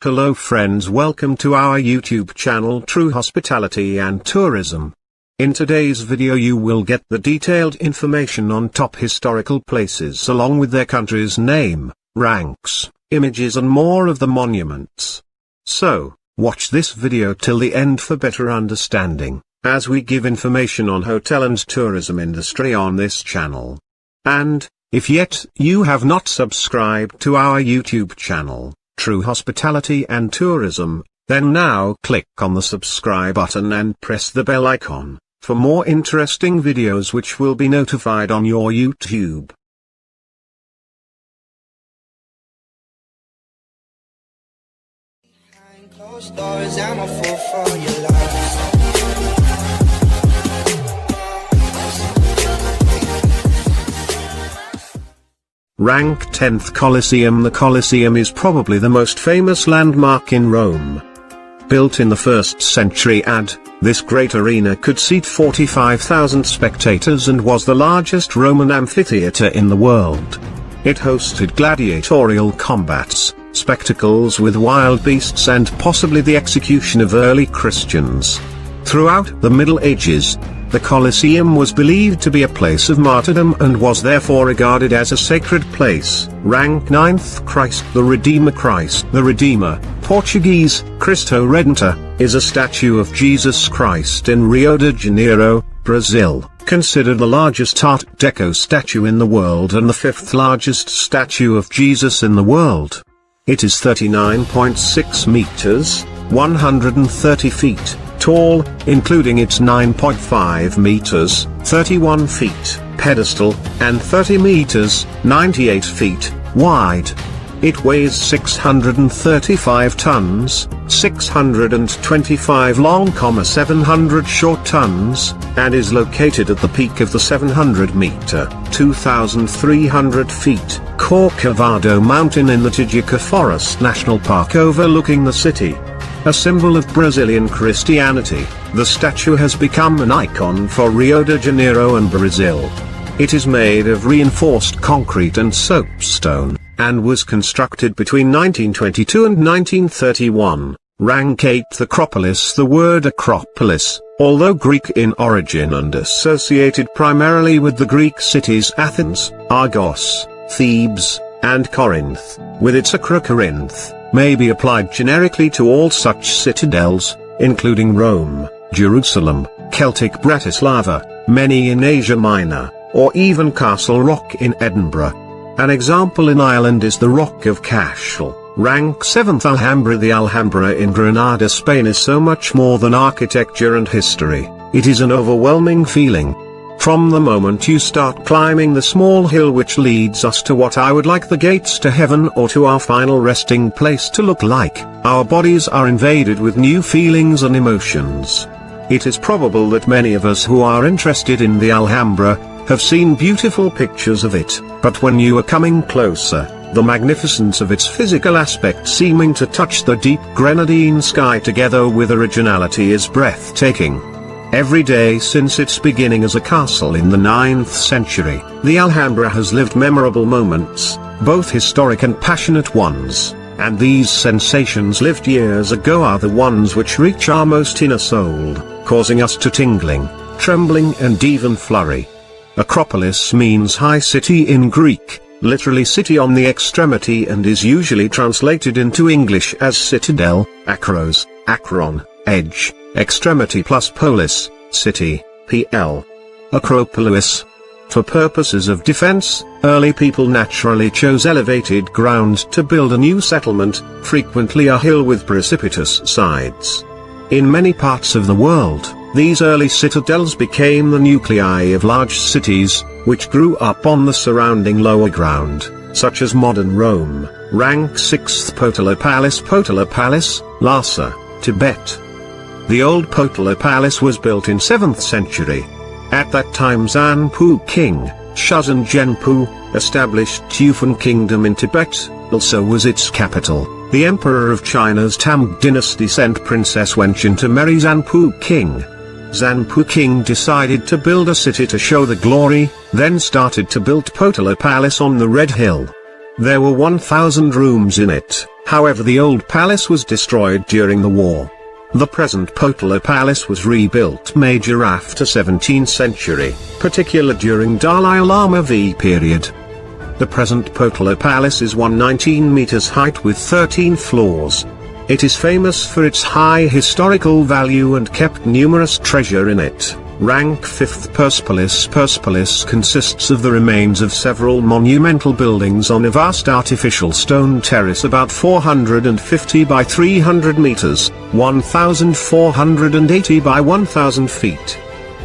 Hello friends, welcome to our YouTube channel True Hospitality and Tourism. In today's video you will get the detailed information on top historical places along with their country's name, ranks, images and more of the monuments. So, watch this video till the end for better understanding, as we give information on hotel and tourism industry on this channel. And, if yet you have not subscribed to our YouTube channel, True Hospitality and Tourism, then now click on the subscribe button and press the bell icon, for more interesting videos which will be notified on your YouTube. Behind closed doors, I'm a fool for your love. Rank 10th Colosseum. The Colosseum is probably the most famous landmark in Rome. Built in the 1st century AD, this great arena could seat 45,000 spectators and was the largest Roman amphitheater in the world. It hosted gladiatorial combats, spectacles with wild beasts and possibly the execution of early Christians. Throughout the Middle Ages, the Colosseum was believed to be a place of martyrdom and was therefore regarded as a sacred place. Rank 9th Christ the Redeemer, Portuguese, Cristo Redentor, is a statue of Jesus Christ in Rio de Janeiro, Brazil, considered the largest Art Deco statue in the world and the 5th largest statue of Jesus in the world. It is 39.6 meters, 130 feet, tall, including its 9.5 meters, 31 feet, pedestal, and 30 meters, 98 feet, wide. It weighs 635 tons, 625 long, 700 short tons, and is located at the peak of the 700-meter, 2,300 feet, Corcovado Mountain in the Tijuca Forest National Park overlooking the city. A symbol of Brazilian Christianity, the statue has become an icon for Rio de Janeiro and Brazil. It is made of reinforced concrete and soapstone, and was constructed between 1922 and 1931. Rank 8th Acropolis. The word Acropolis, although Greek in origin and associated primarily with the Greek cities Athens, Argos, Thebes, and Corinth, with its Acrocorinth, may be applied generically to all such citadels, including Rome, Jerusalem, Celtic Bratislava, many in Asia Minor, or even Castle Rock in Edinburgh. An example in Ireland is the Rock of Cashel. Rank 7th Alhambra. The Alhambra in Granada, Spain is so much more than architecture and history, it is an overwhelming feeling. From the moment you start climbing the small hill which leads us to what I would like the gates to heaven or to our final resting place to look like, our bodies are invaded with new feelings and emotions. It is probable that many of us who are interested in the Alhambra have seen beautiful pictures of it, but when you are coming closer, the magnificence of its physical aspect seeming to touch the deep grenadine sky together with originality is breathtaking. Every day since its beginning as a castle in the 9th century, the Alhambra has lived memorable moments, both historic and passionate ones, and these sensations lived years ago are the ones which reach our most inner soul, causing us to tingling, trembling and even flurry. Acropolis means high city in Greek, literally city on the extremity, and is usually translated into English as citadel, akros, akron, edge, extremity plus polis, city, pl. Acropolis. For purposes of defense, early people naturally chose elevated ground to build a new settlement, frequently a hill with precipitous sides. In many parts of the world, these early citadels became the nuclei of large cities, which grew up on the surrounding lower ground, such as modern Rome. Rank 6th Potala Palace. Potala Palace, Lhasa, Tibet. The old Potala Palace was built in 7th century. At that time Zanpu King, Shuzhen Genpu, established Tufan Kingdom in Tibet, also was its capital. The Emperor of China's Tang dynasty sent Princess Wenqin to marry Zanpu King. Zanpu King decided to build a city to show the glory, then started to build Potala Palace on the Red Hill. There were 1,000 rooms in it, However, the old palace was destroyed during the war. The present Potala Palace was rebuilt major after 17th century, particularly during Dalai Lama V period. The present Potala Palace is 119 meters height with 13 floors. It is famous for its high historical value and kept numerous treasure in it. Rank 5th Persepolis. Persepolis consists of the remains of several monumental buildings on a vast artificial stone terrace about 450 by 300 meters, 1,480 by 1,000 feet.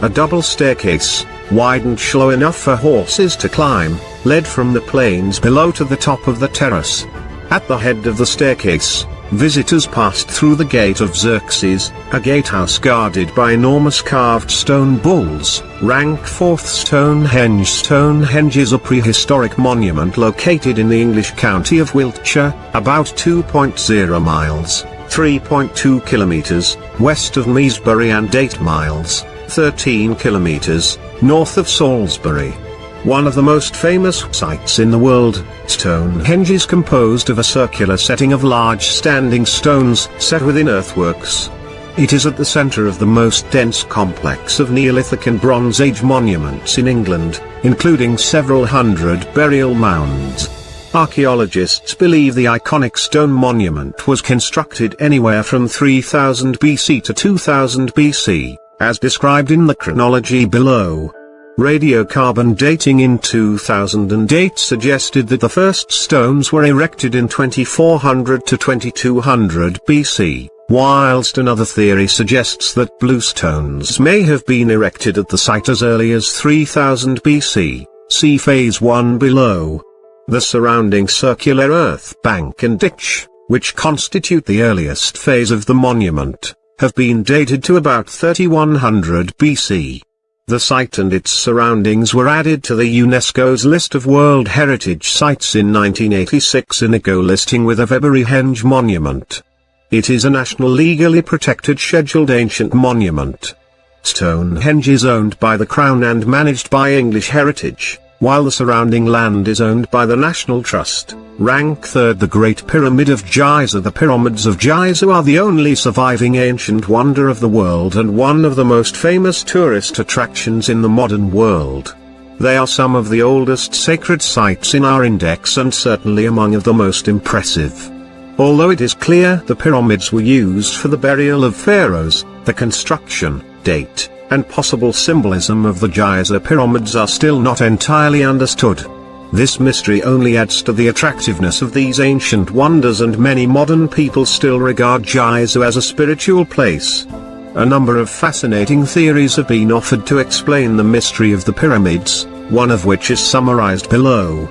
A double staircase, wide and shallow enough for horses to climb, led from the plains below to the top of the terrace. At the head of the staircase, visitors passed through the Gate of Xerxes, a gatehouse guarded by enormous carved stone bulls. Rank 4th Stonehenge. Stonehenge is a prehistoric monument located in the English county of Wiltshire, about 2.0 miles, 3.2 kilometers, west of Meesbury and 8 miles, 13 kilometers, north of Salisbury. One of the most famous sites in the world, Stonehenge is composed of a circular setting of large standing stones set within earthworks. It is at the center of the most dense complex of Neolithic and Bronze Age monuments in England, including several hundred burial mounds. Archaeologists believe the iconic stone monument was constructed anywhere from 3000 BC to 2000 BC, as described in the chronology below. Radiocarbon dating in 2008 suggested that the first stones were erected in 2400 to 2200 BC, whilst another theory suggests that blue stones may have been erected at the site as early as 3000 BC, see Phase 1 below. The surrounding circular earth bank and ditch, which constitute the earliest phase of the monument, have been dated to about 3100 BC. The site and its surroundings were added to the UNESCO's list of World Heritage Sites in 1986 in a listing with a Stonehenge monument. It is a national legally protected scheduled ancient monument. Stonehenge is owned by the Crown and managed by English Heritage, while the surrounding land is owned by the National Trust. Rank 3rd The Great Pyramid of Giza. The pyramids of Giza are the only surviving ancient wonder of the world and one of the most famous tourist attractions in the modern world. They are some of the oldest sacred sites in our index and certainly among the most impressive. Although it is clear the pyramids were used for the burial of pharaohs, the construction, date, and possible symbolism of the Giza pyramids are still not entirely understood. This mystery only adds to the attractiveness of these ancient wonders, and many modern people still regard Giza as a spiritual place. A number of fascinating theories have been offered to explain the mystery of the pyramids, one of which is summarized below.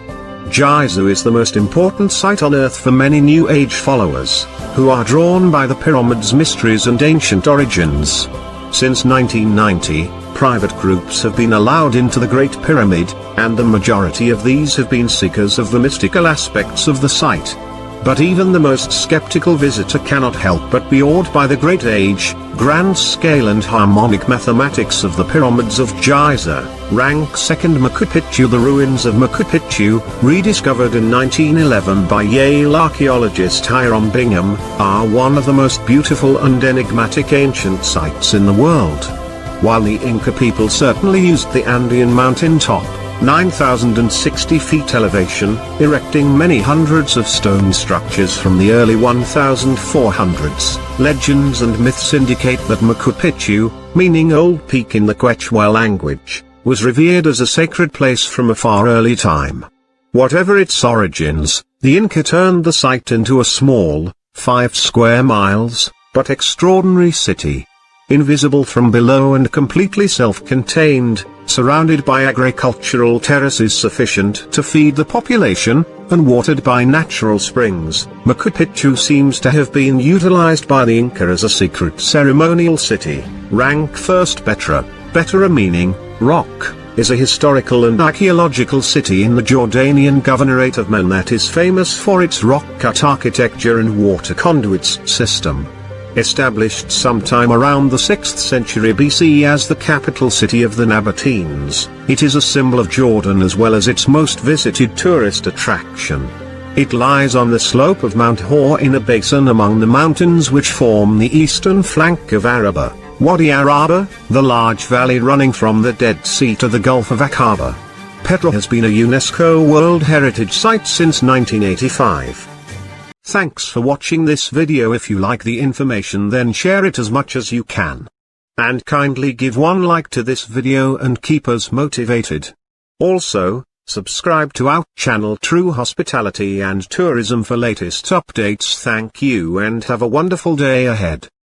Giza is the most important site on Earth for many New Age followers, who are drawn by the pyramids' mysteries and ancient origins. Since 1990, private groups have been allowed into the Great Pyramid, and the majority of these have been seekers of the mystical aspects of the site. But even the most skeptical visitor cannot help but be awed by the great age, grand scale and harmonic mathematics of the pyramids of Giza. Rank 2nd Machu Picchu. The ruins of Machu Picchu, rediscovered in 1911 by Yale archaeologist Hiram Bingham, are one of the most beautiful and enigmatic ancient sites in the world. While the Inca people certainly used the Andean mountain top, 9,060 feet elevation, erecting many hundreds of stone structures from the early 1400s. Legends and myths indicate that Machu Picchu, meaning Old Peak in the Quechua language, was revered as a sacred place from a far early time. Whatever its origins, the Inca turned the site into a small, 5 square miles, but extraordinary city. Invisible from below and completely self-contained, surrounded by agricultural terraces sufficient to feed the population, and watered by natural springs, Machu Picchu seems to have been utilized by the Inca as a secret ceremonial city. Rank 1st Petra. Petra, meaning rock, is a historical and archaeological city in the Jordanian Governorate of Amman that is famous for its rock-cut architecture and water conduits system. Established sometime around the 6th century BC as the capital city of the Nabateans, it is a symbol of Jordan as well as its most visited tourist attraction. It lies on the slope of Mount Hor in a basin among the mountains which form the eastern flank of Araba, Wadi Araba, the large valley running from the Dead Sea to the Gulf of Aqaba. Petra has been a UNESCO World Heritage Site since 1985. Thanks for watching this video. If you like the information, then share it as much as you can. And kindly give one like to this video and keep us motivated. Also, subscribe to our channel True Hospitality and Tourism for latest updates. Thank you and have a wonderful day ahead.